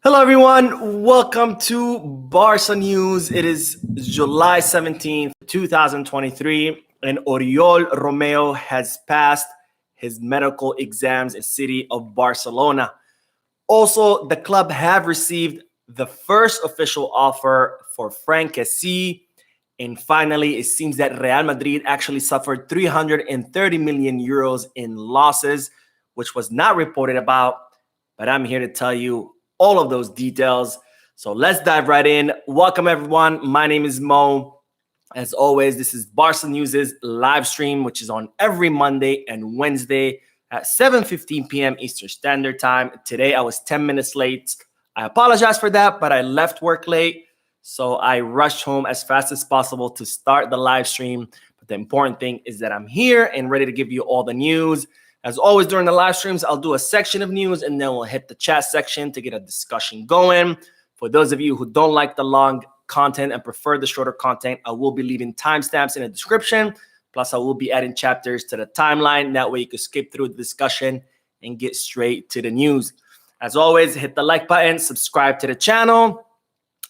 Hello, everyone. Welcome to Barca News. It is July 17th, 2023, and Oriol Romeu has passed his medical exams in the city of Barcelona. Also, the club have received the first official offer for Franck Kessie. And finally, it seems that Real Madrid actually suffered 330 million euros in losses, which was not reported about. But I'm here to tell you all of those details. So let's dive right in. Welcome, everyone. My name is Mo. As always, this is Barca News' live stream, which is on every Monday and Wednesday at 7:15 p.m. Eastern Standard Time. Today, I was 10 minutes late. I apologize for that, but I left work late, so I rushed home as fast as possible to start the live stream. But the important thing is that I'm here and ready to give you all the news. As always, during the live streams, I'll do a section of news, and then we'll hit the chat section to get a discussion going. For those of you who don't like the long content and prefer the shorter content, I will be leaving timestamps in the description. Plus, I will be adding chapters to the timeline. That way, you can skip through the discussion and get straight to the news. As always, hit the like button, subscribe to the channel,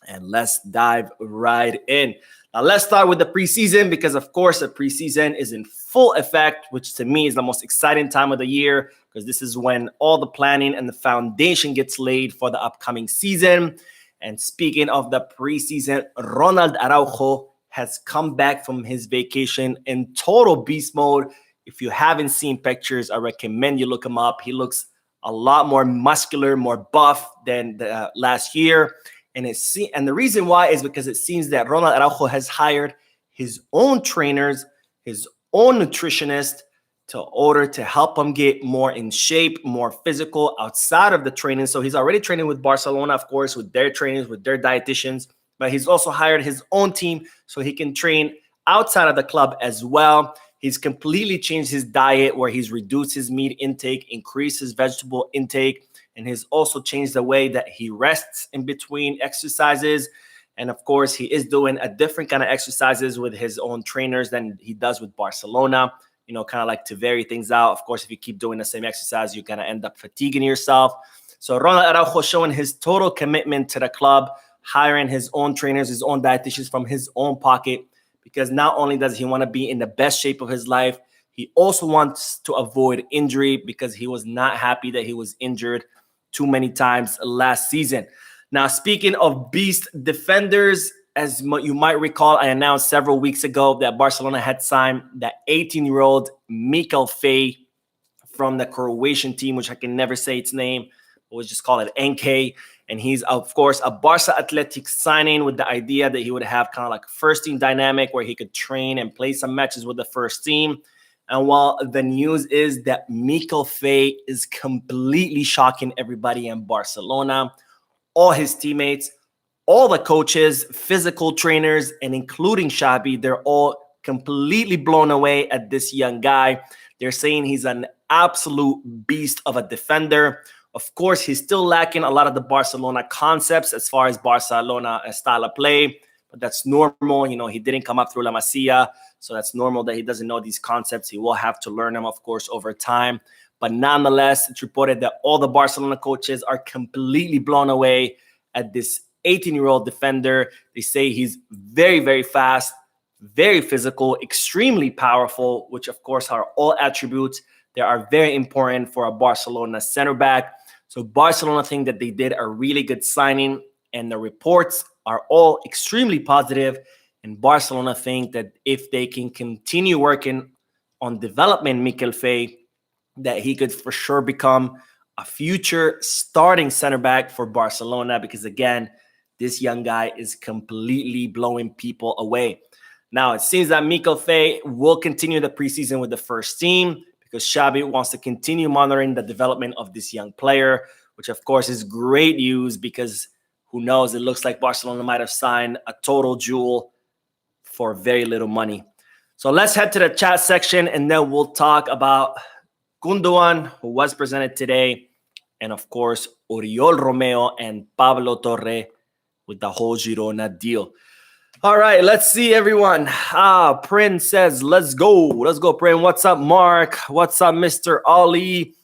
and let's dive right in. Now, let's start with the preseason because, of course, the preseason is in full effect, which to me is the most exciting time of the year because this is when all the planning and the foundation gets laid for the upcoming season. And speaking of the preseason, Ronald Araujo has come back from his vacation in total beast mode. If you haven't seen pictures, I recommend you look him up. He looks a lot more muscular, more buff than the last year. And the reason why is because it seems that Ronald Araujo has hired his own trainers, his own nutritionist, to help him get more in shape, more physical outside of the training. So he's already training with Barcelona, of course, with their trainers, with their dietitians, but he's also hired his own team so he can train outside of the club as well. He's completely changed his diet where he's reduced his meat intake, increased his vegetable intake, and he's also changed the way that he rests in between exercises. And of course, he is doing a different kind of exercises with his own trainers than he does with Barcelona, kind of like to vary things out. Of course, if you keep doing the same exercise, you're going to end up fatiguing yourself. So Ronald Araujo showing his total commitment to the club, hiring his own trainers, his own dietitians from his own pocket, because not only does he want to be in the best shape of his life, he also wants to avoid injury because he was not happy that he was injured too many times last season. Now, speaking of beast defenders, as you might recall, I announced several weeks ago that Barcelona had signed that 18-year-old Mikayil Faye from the Croatian team, which I can never say its name. We'll just call it NK. And he's, of course, a Barca Athletic signing with the idea that he would have kind of like a first-team dynamic where he could train and play some matches with the first team. And while the news is that Mikayil Faye is completely shocking everybody in Barcelona, all his teammates, all the coaches, physical trainers, and including Xavi, they're all completely blown away at this young guy. They're saying he's an absolute beast of a defender. Of course, he's still lacking a lot of the Barcelona concepts as far as Barcelona style of play, but that's normal. He didn't come up through La Masia, so that's normal that he doesn't know these concepts. He will have to learn them, of course, over time. But nonetheless, it's reported that all the Barcelona coaches are completely blown away at this 18-year-old defender. They say he's very, very fast, very physical, extremely powerful, which, of course, are all attributes that are very important for a Barcelona center back. So Barcelona think that they did a really good signing, and the reports are all extremely positive. And Barcelona think that if they can continue working on development Mikayil Faye, that he could for sure become a future starting center back for Barcelona because, again, this young guy is completely blowing people away. Now, it seems that Mikayil Faye will continue the preseason with the first team because Xavi wants to continue monitoring the development of this young player, which, of course, is great news because who knows, it looks like Barcelona might have signed a total jewel for very little money. So let's head to the chat section, and then we'll talk about Gundogan, who was presented today, and, of course, Oriol Romeu and Pablo Torre with the whole Girona deal. All right, let's see, everyone. Prin says, let's go. Let's go, Prin. What's up, Mark? What's up, Mr. Ali?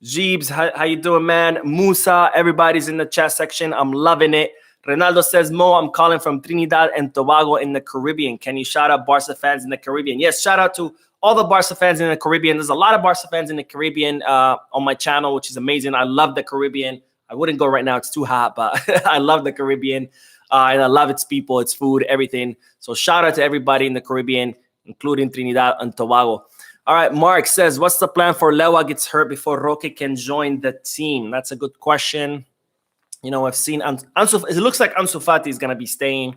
Jeebs, how you doing, man? Musa, everybody's in the chat section. I'm loving it. Ronaldo says, Mo, I'm calling from Trinidad and Tobago in the Caribbean. Can you shout out Barca fans in the Caribbean? Yes, shout out to all the Barca fans in the Caribbean. There's a lot of Barca fans in the Caribbean on my channel, which is amazing. I love the Caribbean. I wouldn't go right now. It's too hot, but I love the Caribbean. And I love its people, its food, everything. So shout out to everybody in the Caribbean, including Trinidad and Tobago. All right, Mark says, what's the plan for Lewa gets hurt before Roque can join the team? That's a good question. You know, I've seen it looks like Ansu Fati is going to be staying.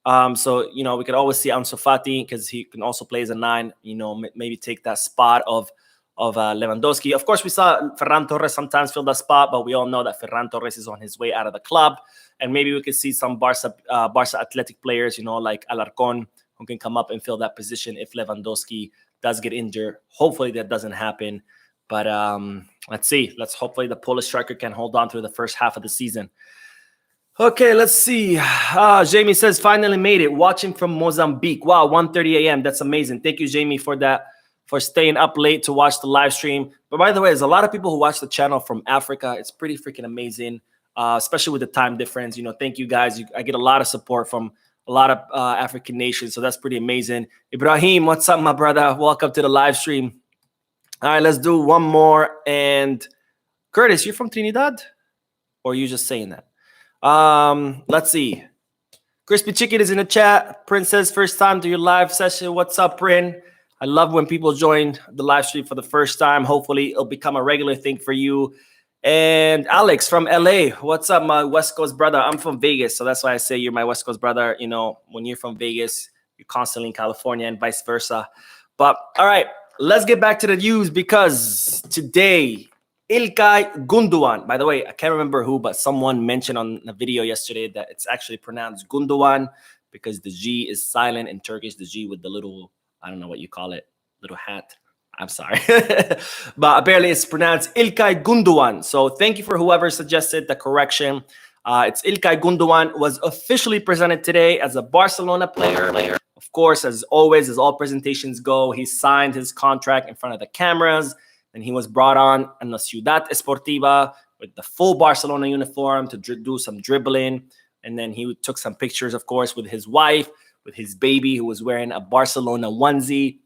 So, you know, we could always see Ansu Fati because he can also play as a 9, you know, maybe take that spot of Lewandowski. Of course, we saw Ferran Torres sometimes fill that spot, but we all know that Ferran Torres is on his way out of the club. And maybe we could see some Barca athletic players, you know, like Alarcon, who can come up and fill that position if Lewandowski does get injured. Hopefully that doesn't happen. But let's see. Hopefully the Polish striker can hold on through the first half of the season. Okay, let's see. Jamie says, finally made it. Watching from Mozambique. Wow, 1:30 a.m. That's amazing. Thank you, Jamie, for that, for staying up late to watch the live stream. But by the way, there's a lot of people who watch the channel from Africa. It's pretty freaking amazing, especially with the time difference. You know, thank you guys. I get a lot of support from a lot of African nations, so that's pretty amazing. Ibrahim, what's up, my brother? Welcome to the live stream. All right, let's do one more. And Curtis, you're from Trinidad? Or are you just saying that? Let's see. Crispy Chicken is in the chat. Prince says, first time to your live session. What's up, Prin? I love when people join the live stream for the first time. Hopefully, it'll become a regular thing for you. And Alex from LA. What's up, my West Coast brother? I'm from Vegas, so that's why I say you're my West Coast brother. You know, when you're from Vegas, you're constantly in California and vice versa. But all right, let's get back to the news because today, İlkay Gundogan. By the way, I can't remember who, but someone mentioned on the video yesterday that it's actually pronounced Gundogan because the G is silent in Turkish, the G with the little, I don't know what you call it, little hat. I'm sorry. But apparently it's pronounced İlkay Gundogan. So thank you for whoever suggested the correction. It's İlkay Gundogan, was officially presented today as a Barcelona player. Of course, as always, as all presentations go, he signed his contract in front of the cameras. And he was brought on in the Ciudad Esportiva with the full Barcelona uniform to do some dribbling. And then he took some pictures, of course, with his wife, with his baby, who was wearing a Barcelona onesie.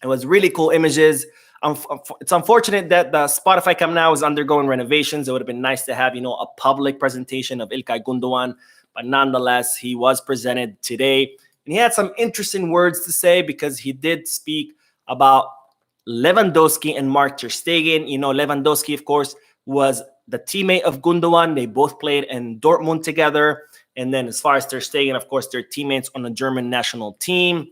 It was really cool images. It's unfortunate that the Spotify Camp Nou is undergoing renovations. It would have been nice to have, you know, a public presentation of İlkay Gundogan. But nonetheless, he was presented today. And he had some interesting words to say because he did speak about Lewandowski and Mark ter Stegen. You know, Lewandowski, of course, was the teammate of Gundogan. They both played in Dortmund together. And then as far as ter Stegen, of course, they're teammates on the German national team.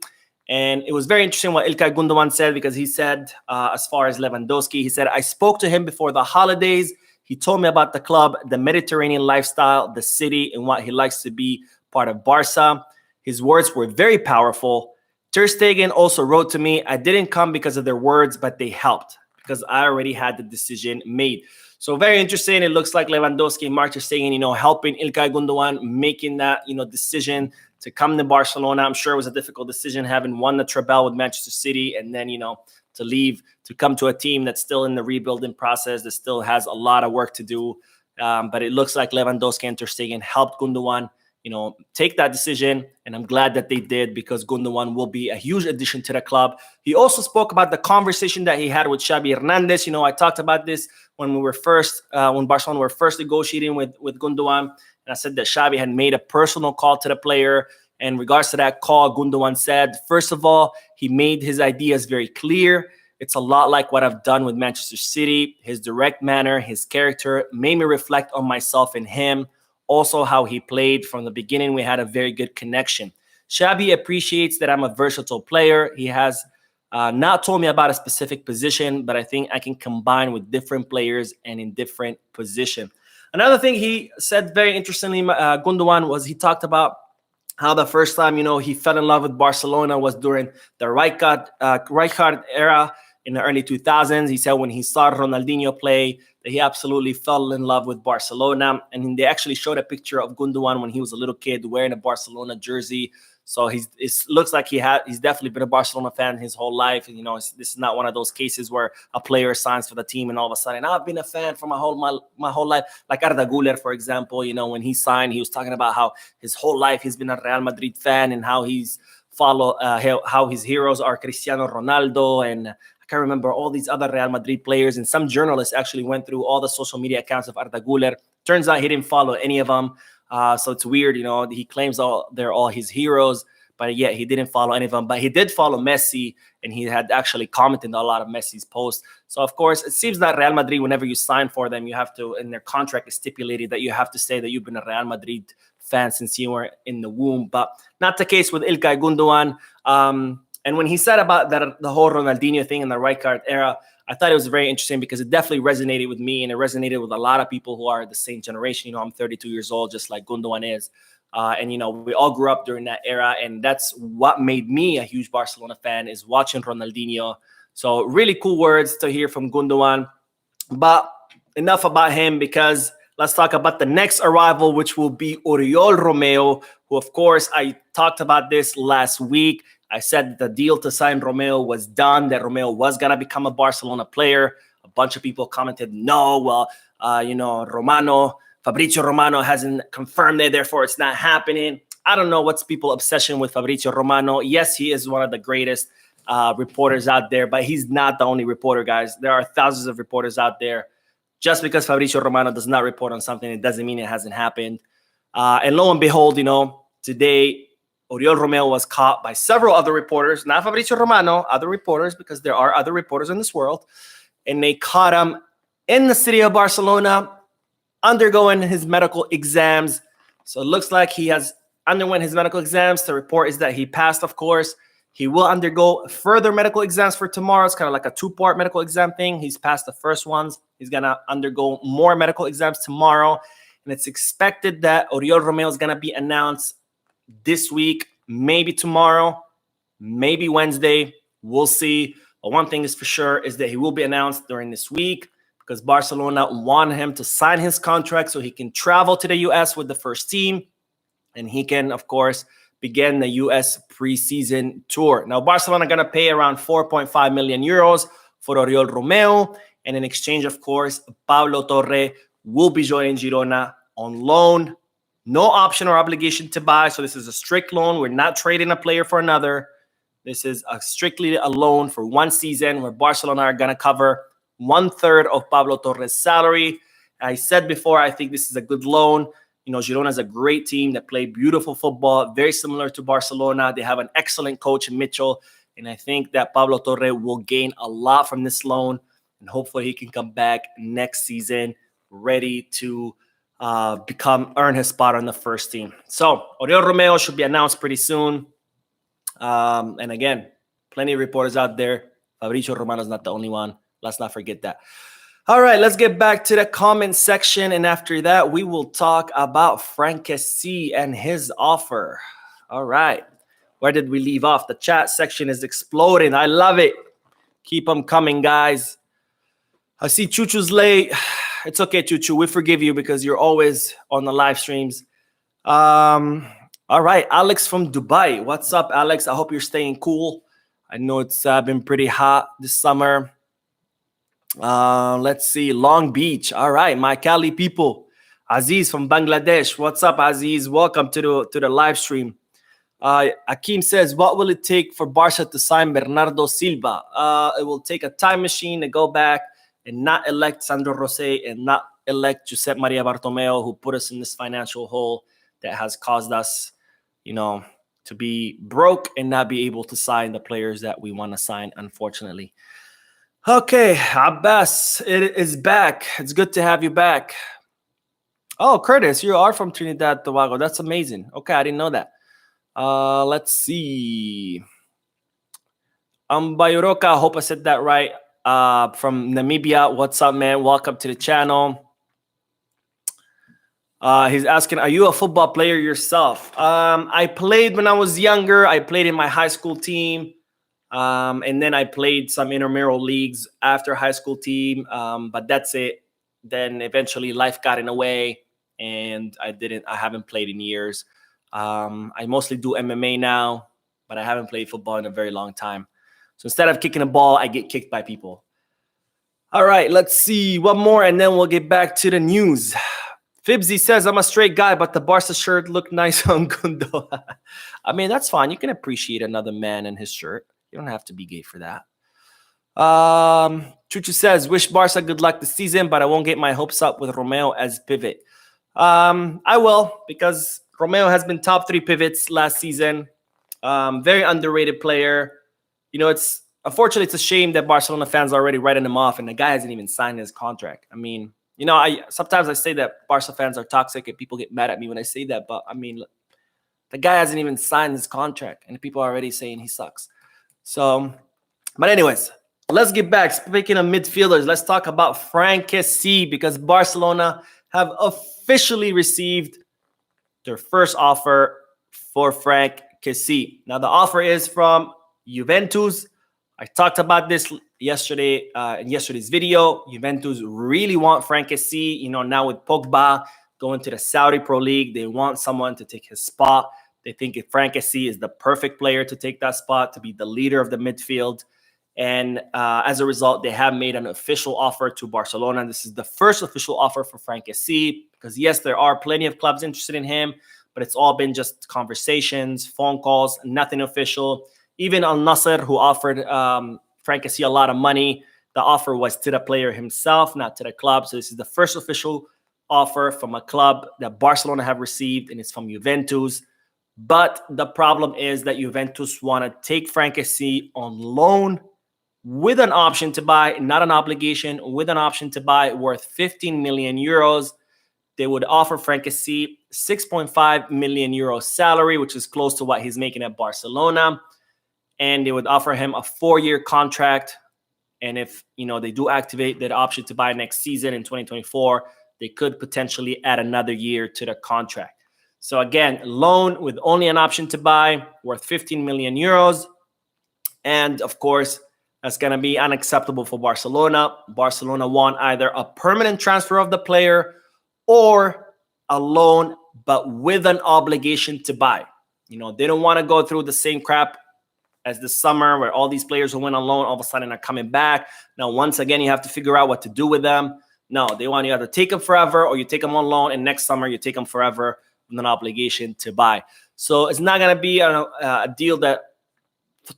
And it was very interesting what İlkay Gundogan said because he said, as far as Lewandowski, he said, I spoke to him before the holidays. He told me about the club, the Mediterranean lifestyle, the city, and what he likes to be part of Barca. His words were very powerful. Ter Stegen also wrote to me, I didn't come because of their words, but they helped because I already had the decision made. So very interesting. It looks like Lewandowski and Mark ter Stegen, you know, helping İlkay Gundogan, making that, you know, decision to come to Barcelona. I'm sure it was a difficult decision having won the treble with Manchester City and then, you know, to leave, to come to a team that's still in the rebuilding process, that still has a lot of work to do. But it looks like Lewandowski and ter Stegen helped Gundogan, you know, take that decision. And I'm glad that they did because Gundogan will be a huge addition to the club. He also spoke about the conversation that he had with Xavi Hernandez. You know, I talked about this when we were when Barcelona were first negotiating with Gundogan. And I said that Xavi had made a personal call to the player. And in regards to that call, Gundogan said, first of all, he made his ideas very clear. It's a lot like what I've done with Manchester City. His direct manner, his character made me reflect on myself and him. Also, how he played from the beginning, we had a very good connection. Xavi appreciates that I'm a versatile player. He has not told me about a specific position, but I think I can combine with different players and in different positions. Another thing he said very interestingly, Gundogan, was he talked about how the first time, you know, he fell in love with Barcelona was during the Rijkaard era in the early 2000s. He said when he saw Ronaldinho play, that he absolutely fell in love with Barcelona. And they actually showed a picture of Gundogan when he was a little kid wearing a Barcelona jersey. So it looks like he's definitely been a Barcelona fan his whole life. And, this is not one of those cases where a player signs for the team and all of a sudden, I've been a fan for my whole life. Like Arda Güler, for example, when he signed, he was talking about how his whole life he's been a Real Madrid fan and how he's how his heroes are Cristiano Ronaldo, and I can't remember all these other Real Madrid players. And some journalists actually went through all the social media accounts of Arda Güler. Turns out he didn't follow any of them. So it's weird, he claims they're all his heroes, but yet he didn't follow any of them. But he did follow Messi, and he had actually commented on a lot of Messi's posts. So, of course, it seems that Real Madrid, whenever you sign for them, you have to, in their contract is stipulated that you have to say that you've been a Real Madrid fan since you were in the womb. But not the case with Ilkay Gundogan. And when he said about that, the whole Ronaldinho thing in the right card era, I thought it was very interesting because it definitely resonated with me, and it resonated with a lot of people who are the same generation. I'm 32 years old, just like Gundogan is. And, we all grew up during that era, and that's what made me a huge Barcelona fan, is watching Ronaldinho. So really cool words to hear from Gundogan. But enough about him, because let's talk about the next arrival, which will be Oriol Romeu, who, of course, I talked about this last week. I said the deal to sign Romeu was done, that Romeu was going to become a Barcelona player. A bunch of people commented, no, well, Fabrizio Romano hasn't confirmed it, therefore it's not happening. I don't know what's people's obsession with Fabrizio Romano. Yes, he is one of the greatest reporters out there, but he's not the only reporter, guys. There are thousands of reporters out there. Just because Fabrizio Romano does not report on something, it doesn't mean it hasn't happened. And lo and behold, today, Oriol Romeu was caught by several other reporters, not Fabrizio Romano, other reporters, because there are other reporters in this world. And they caught him in the city of Barcelona undergoing his medical exams. So it looks like he has underwent his medical exams. The report is that he passed, of course. He will undergo further medical exams for tomorrow. It's kind of like a two-part medical exam thing. He's passed the first ones. He's going to undergo more medical exams tomorrow. And it's expected that Oriol Romeu is going to be announced this week, maybe tomorrow, maybe Wednesday. We'll see. But one thing is for sure is that he will be announced during this week, because Barcelona wanted him to sign his contract so he can travel to the U.S. with the first team, and he can, of course, begin the U.S. preseason tour. Now, Barcelona are going to pay around 4.5 million euros for Oriol Romeu, and in exchange, of course, Pablo Torre will be joining Girona on loan. No option or obligation to buy, so this is a strict loan. We're not trading a player for another. This is strictly a loan for one season, where Barcelona are going to cover 1/3 of Pablo Torres' salary. I said before, I think this is a good loan. Girona is a great team that play beautiful football, very similar to Barcelona. They have an excellent coach in Mitchell, and I think that Pablo Torre will gain a lot from this loan, and hopefully he can come back next season ready to earn his spot on the first team. So Oriol Romeu should be announced pretty soon. And again, plenty of reporters out there. Fabrizio Romano is not the only one. Let's not forget that. All right, let's get back to the comment section. And after that, we will talk about Franck Kessie and his offer. All right. Where did we leave off? The chat section is exploding. I love it. Keep them coming, guys. I see Chuchu's late. It's okay, Chuchu. We forgive you because you're always on the live streams. All right. Alex from Dubai. What's up, Alex? I hope you're staying cool. I know it's been pretty hot this summer. Let's see. Long Beach. All right. My Cali people. Aziz from Bangladesh. What's up, Aziz? Welcome to the live stream. Akeem says, what will it take for Barca to sign Bernardo Silva? It will take a time machine to go back and not elect Sandro Rosé and not elect Josep Maria Bartomeu, who put us in this financial hole that has caused us, to be broke and not be able to sign the players that we want to sign, unfortunately. Okay, Abbas, it is back. It's good to have you back. Oh, Curtis, you are from Trinidad and Tobago. That's amazing. Okay, I didn't know that. Let's see. Bayoroka, I hope I said that right. From Namibia. What's up, man? Welcome to the channel. He's asking, are you a football player yourself? I played when I was younger. I played in my high school team. And then I played some intramural leagues after high school team. But that's it. Then eventually life got in the way and I haven't played in years. I mostly do MMA now, but I haven't played football in a very long time. So instead of kicking a ball, I get kicked by people. All right, let's see one more, and then we'll get back to the news. Fibsy says, I'm a straight guy, but the Barca shirt looked nice on Gundogan. I mean, that's fine. You can appreciate another man in his shirt. You don't have to be gay for that. Chuchu says, wish Barca good luck this season, but I won't get my hopes up with Romeu as pivot. I will, because Romeu has been top 3 pivots last season. Very underrated player. You know, unfortunately, it's a shame that Barcelona fans are already writing him off, and the guy hasn't even signed his contract. I mean, you know, sometimes I say that Barca fans are toxic, and people get mad at me when I say that. But I mean, look, the guy hasn't even signed his contract, and people are already saying he sucks. So, but anyways, let's get back. Speaking of midfielders, let's talk about Franck Kessie, because Barcelona have officially received their first offer for Franck Kessie. Now, the offer is from Juventus. I talked about this yesterday in yesterday's video. Juventus really want Franck Kessie. You know, now with Pogba going to the Saudi Pro League, they want someone to take his spot. They think if Franck Kessie is the perfect player to take that spot, to be the leader of the midfield. And as a result, they have made an official offer to Barcelona. This is the first official offer for Franck Kessie, because yes, there are plenty of clubs interested in him, but it's all been just conversations, phone calls, nothing official. Even Al Nassr, who offered Franck Kessie a lot of money, the offer was to the player himself, not to the club. So this is the first official offer from a club that Barcelona have received, and it's from Juventus. But the problem is that Juventus want to take Franck Kessie on loan with an option to buy, not an obligation, with an option to buy worth 15 million euros. They would offer Franck Kessie 6.5 million euro salary, which is close to what he's making at Barcelona. And they would offer him a 4-year contract. And if, you know, they do activate that option to buy next season in 2024, they could potentially add another year to the contract. So again, loan with only an option to buy worth 15 million euros. And of course, that's going to be unacceptable for Barcelona. Barcelona want either a permanent transfer of the player or a loan, but with an obligation to buy. You know, they don't want to go through the same crap as the summer where all these players who went on loan all of a sudden are coming back. Now, once again, you have to figure out what to do with them. No, they want you either take them forever or you take them on loan, and next summer you take them forever with an obligation to buy. So it's not going to be a deal that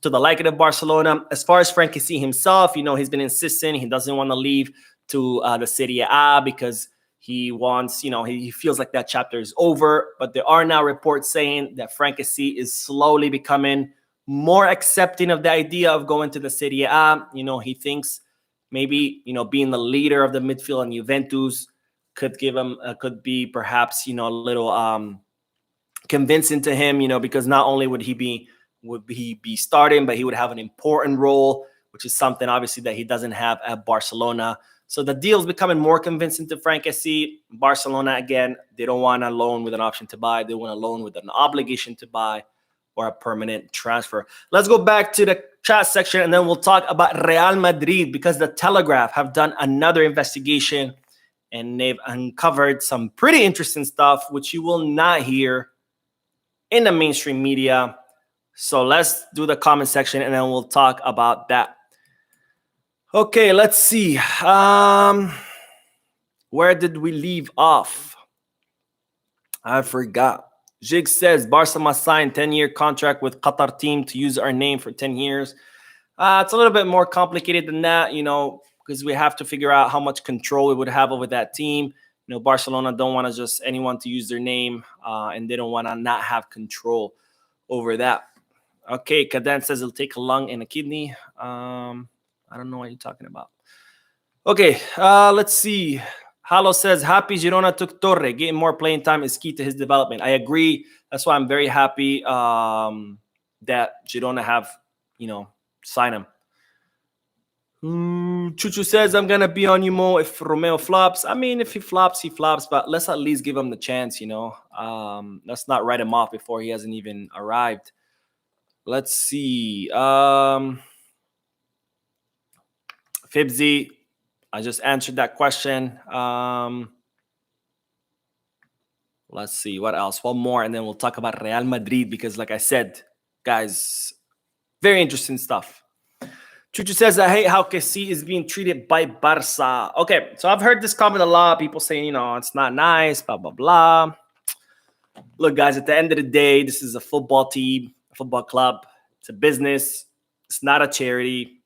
to the liking of Barcelona. As far as Franck Kessie himself, you know, he's been insisting he doesn't want to leave to the Serie A because he wants, you know, he feels like that chapter is over. But there are now reports saying that Franck Kessie is slowly becoming more accepting of the idea of going to the Serie A. You know, he thinks maybe, you know, being the leader of the midfield in Juventus could give him, could be perhaps, you know, a little convincing to him, you know, because not only would he be starting, but he would have an important role, which is something obviously that he doesn't have at Barcelona. So the deal is becoming more convincing to Franck Kessie. Barcelona, again, they don't want a loan with an option to buy. They want a loan with an obligation to buy or a permanent transfer. Let's go back to the chat section, and then we'll talk about Real Madrid, because the Telegraph have done another investigation and they've uncovered some pretty interesting stuff, which you will not hear in the mainstream media. So let's do the comment section, and then we'll talk about that. Okay, let's see. Where did we leave off? I forgot. Jig says Barca must sign 10-year contract with Qatar team to use our name for 10 years. It's a little bit more complicated than that, you know, because we have to figure out how much control we would have over that team. You know, Barcelona don't want to just anyone to use their name, and they don't want to not have control over that. Okay, Kadan says it'll take a lung and a kidney. I don't know what you're talking about. Okay, let's see. Halo says, happy Girona took Torre. Getting more playing time is key to his development. I agree. That's why I'm very happy that Girona have, you know, signed him. Chuchu says, I'm going to be on you, Mo, if Romeu flops. I mean, if he flops, he flops. But let's at least give him the chance, you know. Let's not write him off before he hasn't even arrived. Let's see. Fibsy, I just answered that question. Let's see what else. One more, and then we'll talk about Real Madrid because, like I said, guys, very interesting stuff. Chuchu says, I hate how Kessie is being treated by Barca. Okay, so I've heard this comment a lot. People saying, it's not nice, blah, blah, blah. Look, guys, at the end of the day, this is a football team, a football club. It's a business. It's not a charity.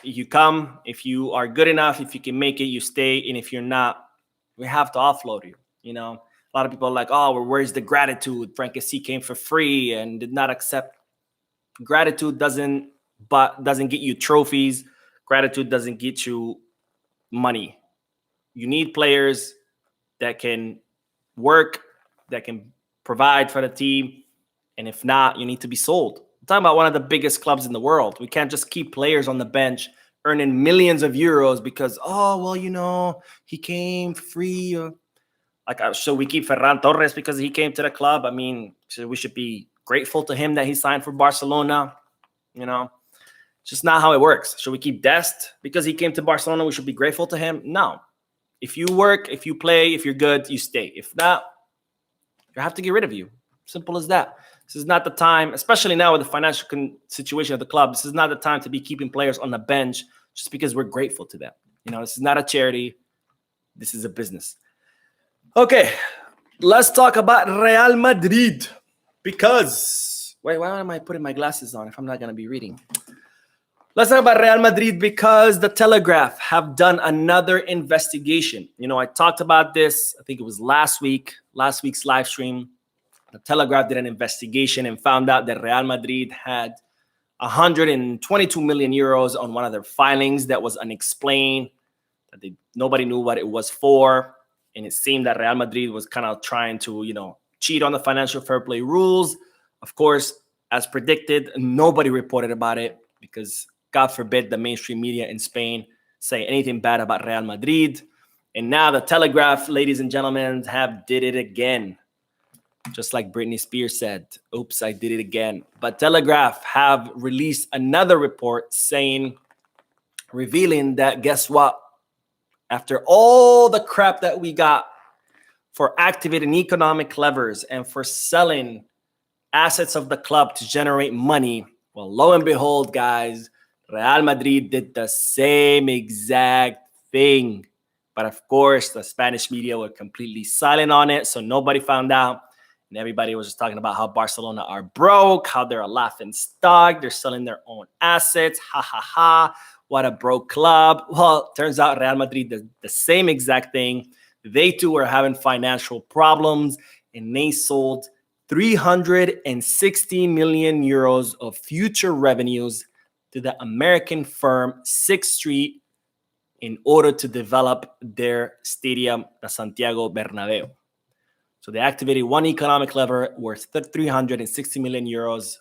You come. If you are good enough, if you can make it, you stay. And if you're not, we have to offload you. A lot of people are like, oh, well, where's the gratitude? Franck Kessie came for free and did not accept. Gratitude doesn't get you trophies. Gratitude doesn't get you money. You need players that can work, that can provide for the team. And if not, you need to be sold. I'm talking about one of the biggest clubs in the world. We can't just keep players on the bench earning millions of euros because, he came free. So we keep Ferran Torres because he came to the club. I mean, so we should be grateful to him that he signed for Barcelona. It's just not how it works. Should we keep Dest because he came to Barcelona? We should be grateful to him? No. If you work, if you play, if you're good, you stay. If not, you have to get rid of you. Simple as that. This is not the time, especially now with the financial situation of the club. This is not the time to be keeping players on the bench just because we're grateful to them. This is not a charity. This is a business. Okay, let's talk about Real Madrid because why am I putting my glasses on if I'm not going to be reading? Let's talk about Real Madrid because the Telegraph have done another investigation. I talked about this. I think it was last week's live stream. The Telegraph did an investigation and found out that Real Madrid had 122 million euros on one of their filings that was unexplained, that nobody knew what it was for. And it seemed that Real Madrid was kind of trying to, cheat on the financial fair play rules. Of course, as predicted, nobody reported about it because God forbid the mainstream media in Spain say anything bad about Real Madrid. And now the Telegraph, ladies and gentlemen, have did it again. Just like Britney Spears said, oops, I did it again. But Telegraph have released another report revealing that, guess what? After all the crap that we got for activating economic levers and for selling assets of the club to generate money, well, lo and behold, guys, Real Madrid did the same exact thing. But of course, the Spanish media were completely silent on it, so nobody found out. And everybody was just talking about how Barcelona are broke, how they're a laughing stock, they're selling their own assets. Ha, ha, ha. What a broke club. Well, turns out Real Madrid did the same exact thing. They too were having financial problems, and they sold 360 million euros of future revenues to the American firm Sixth Street in order to develop their stadium, the Santiago Bernabeu. So they activated one economic lever worth 360 million euros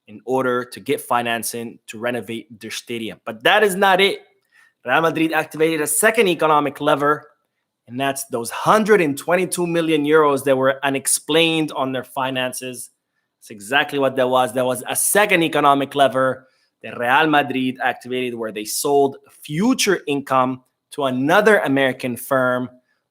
in order to get financing to renovate their stadium. But that is not it. Real Madrid activated a second economic lever, and that's those 122 million euros that were unexplained on their finances. That's exactly what that was. There was a second economic lever that Real Madrid activated where they sold future income to another American firm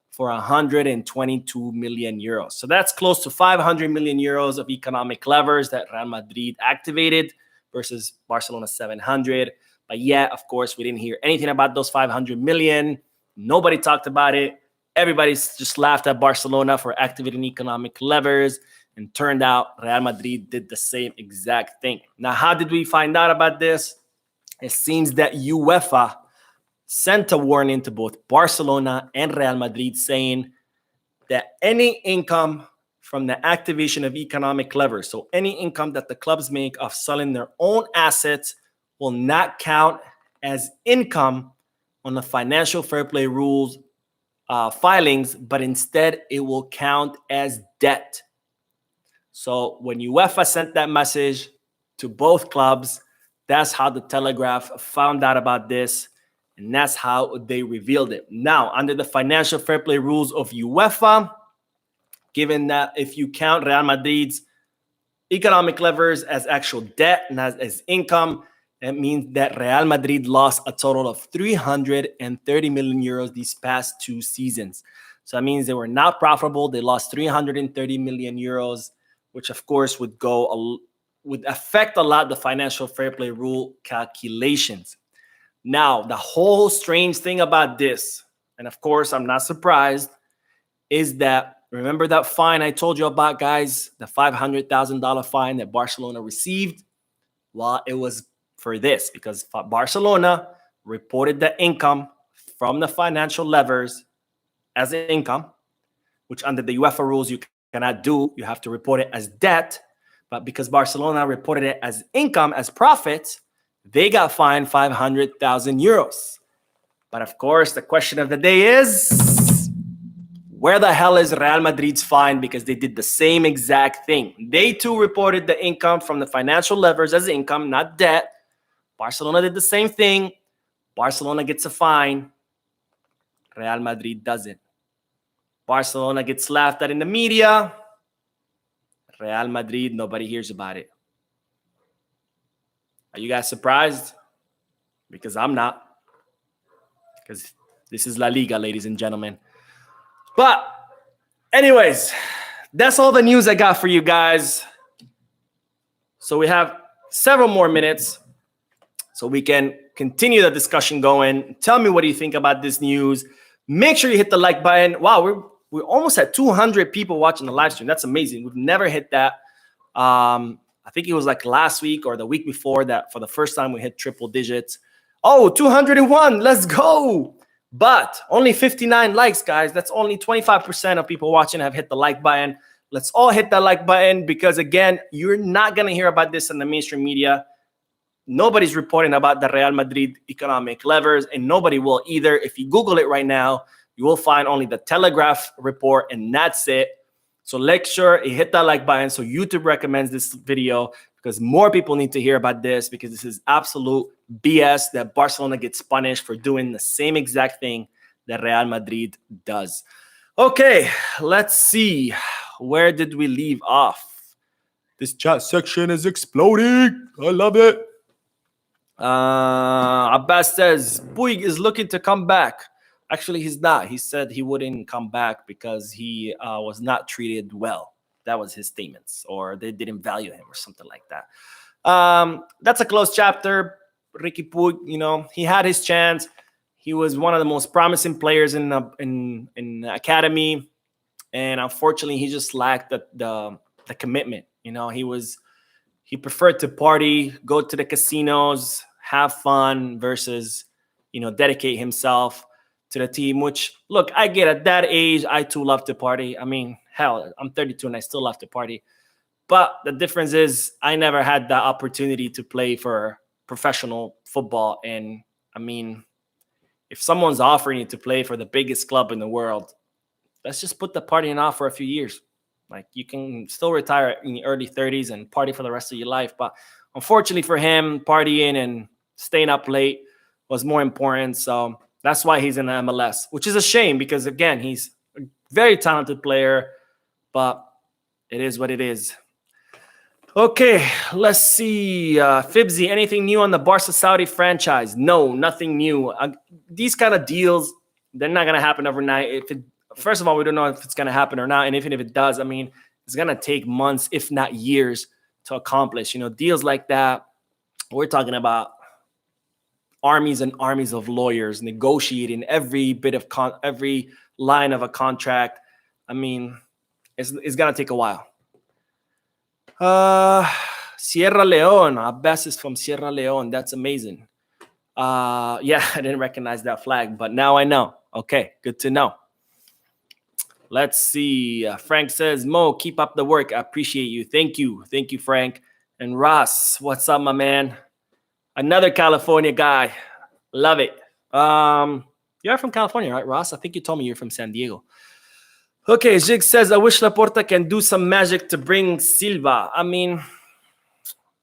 for 122 million euros. So that's close to 500 million euros of economic levers that Real Madrid activated versus Barcelona 700. But yeah, of course, we didn't hear anything about those 500 million. Nobody talked about it. Everybody's just laughed at Barcelona for activating economic levers, and turned out Real Madrid did the same exact thing. Now, how did we find out about this? It seems that UEFA sent a warning to both Barcelona and Real Madrid saying that any income from the activation of economic levers, so any income that the clubs make of selling their own assets, will not count as income on the financial fair play rules filings, but instead it will count as debt. So when UEFA sent that message to both clubs, that's how the Telegraph found out about this. And that's how they revealed it. Now, under the financial fair play rules of UEFA, given that if you count Real Madrid's economic levers as actual debt and as income, that means that Real Madrid lost a total of 330 million euros these past two seasons. So that means they were not profitable. They lost 330 million euros, which of course would affect a lot the financial fair play rule calculations. Now, the whole strange thing about this, and of course I'm not surprised, is that, remember that fine I told you about, guys, the $500,000 fine that Barcelona received? Well, it was for this, because Barcelona reported the income from the financial levers as income, which under the UEFA rules you cannot do. You have to report it as debt. But because Barcelona reported it as income, as profits, they got fined 500,000 euros. But of course, the question of the day is, where the hell is Real Madrid's fine? Because they did the same exact thing. They too reported the income from the financial levers as income, not debt. Barcelona did the same thing. Barcelona gets a fine. Real Madrid doesn't. Barcelona gets laughed at in the media. Real Madrid, nobody hears about it. Are you guys surprised? Because I'm not. Because this is La Liga, ladies and gentlemen. But anyways, that's all the news I got for you guys. So we have several more minutes so we can continue the discussion going. Tell me what do you think about this news. Make sure you hit the like button. Wow, we're almost at 200 people watching the live stream. That's amazing. We've never hit that. I think it was like last week or the week before that for the first time we hit triple digits. Oh, 201. Let's go. But only 59 likes, guys. That's only 25% of people watching have hit the like button. Let's all hit that like button because, again, you're not going to hear about this in the mainstream media. Nobody's reporting about the Real Madrid economic levers, and nobody will either. If you Google it right now, you will find only the Telegraph report, and that's it. So make sure you hit that like button so YouTube recommends this video because more people need to hear about this because this is absolute BS that Barcelona gets punished for doing the same exact thing that Real Madrid does. Okay, let's see. Where did we leave off? This chat section is exploding. I love it. Abbas says, Puig is looking to come back. Actually, he's not. He said he wouldn't come back because he was not treated well. That was his statements, or they didn't value him or something like that. That's a closed chapter. Ricky Puig, you know, he had his chance. He was one of the most promising players in the academy, and unfortunately, he just lacked the commitment. You know, he preferred to party, go to the casinos, have fun versus, you know, dedicate himself to the team, which, look, I get at that age, I too love to party. I mean, hell, I'm 32 and I still love to party. But the difference is I never had the opportunity to play for professional football. And I mean, if someone's offering you to play for the biggest club in the world, let's just put the partying off for a few years. Like, you can still retire in the early 30s and party for the rest of your life. But unfortunately for him, partying and staying up late was more important. So that's why he's in the MLS, which is a shame because, again, he's a very talented player, but it is what it is. Okay, let's see. Fibsy, anything new on the Barca Saudi franchise? No, nothing new. These kind of deals, they're not going to happen overnight. First of all, we don't know if it's going to happen or not. And even if it does, I mean, it's going to take months, if not years, to accomplish. You know, deals like that, we're talking about armies and armies of lawyers negotiating every bit of every line of a contract. I mean, it's going to take a while. Sierra Leone. Abbas is from Sierra Leone. That's amazing. Yeah, I didn't recognize that flag, but now I know. Okay, good to know. Let's see. Frank says, Mo, keep up the work. I appreciate you. Thank you. Thank you, Frank. And Ross, what's up, my man? Another California guy. Love it. You're from California, right, Ross? I think you told me you're from San Diego. Okay, Jig says, I wish Laporta can do some magic to bring Silva. I mean,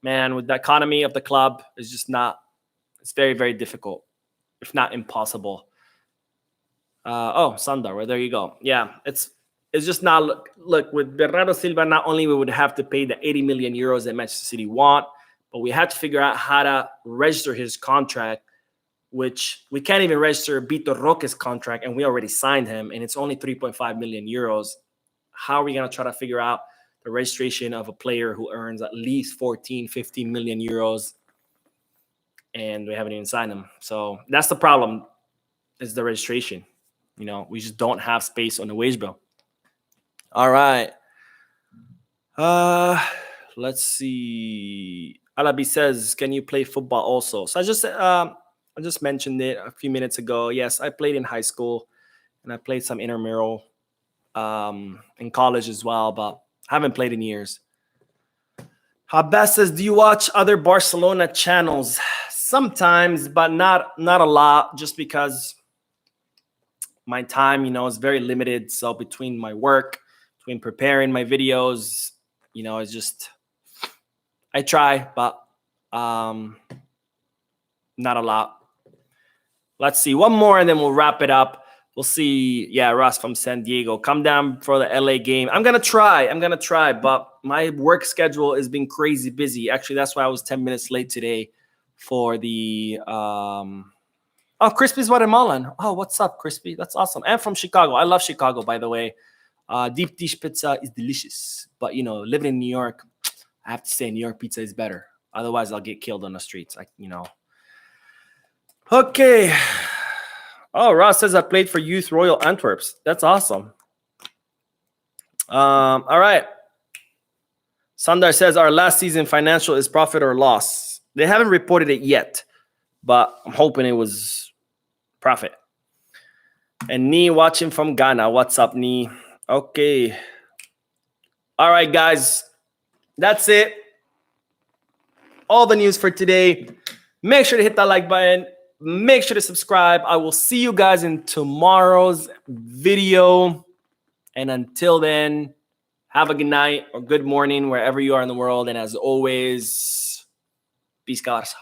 man, with the economy of the club, it's just not, it's very, very difficult, if not impossible. Sandar, well, there you go. Yeah, it's just not, look, with Bernardo Silva, not only we would have to pay the 80 million euros that Manchester City want, but we had to figure out how to register his contract which we can't even register Vitor Roque's contract, and we already signed him, and it's only 3.5 million euros. How are we going to try to figure out the registration of a player who earns at least 14, 15 million euros, and we haven't even signed him? So that's the problem, is the registration. You know, we just don't have space on the wage bill. All right. Let's see. Alabi says, can you play football also? So I just mentioned it a few minutes ago. Yes, I played in high school, and I played some intramural in college as well, but haven't played in years. Habas says, do you watch other Barcelona channels? Sometimes, but not a lot, just because my time, is very limited. So between my work, between preparing my videos, it's just, I try, but not a lot. Let's see, one more and then we'll wrap it up. We'll see. Yeah, Russ from San Diego. Come down for the LA game. I'm going to try, but my work schedule has been crazy busy. Actually, that's why I was 10 minutes late today for the Crispy's Guatemalan. Oh, what's up, Crispy? That's awesome. And from Chicago. I love Chicago, by the way. Deep dish pizza is delicious. But, living in New York, I have to say New York pizza is better. Otherwise, I'll get killed on the streets. Okay. Oh, Ross says I played for Youth Royal Antwerps. That's awesome. All right. Sundar says our last season financial is profit or loss. They haven't reported it yet, but I'm hoping it was profit. And Nee watching from Ghana. What's up, Nee? Okay. All right, guys. That's it. All the news for today. Make sure to hit that like button. Make sure to subscribe. I will see you guys in tomorrow's video. And until then, have a good night or good morning wherever you are in the world. And as always, peace, guys.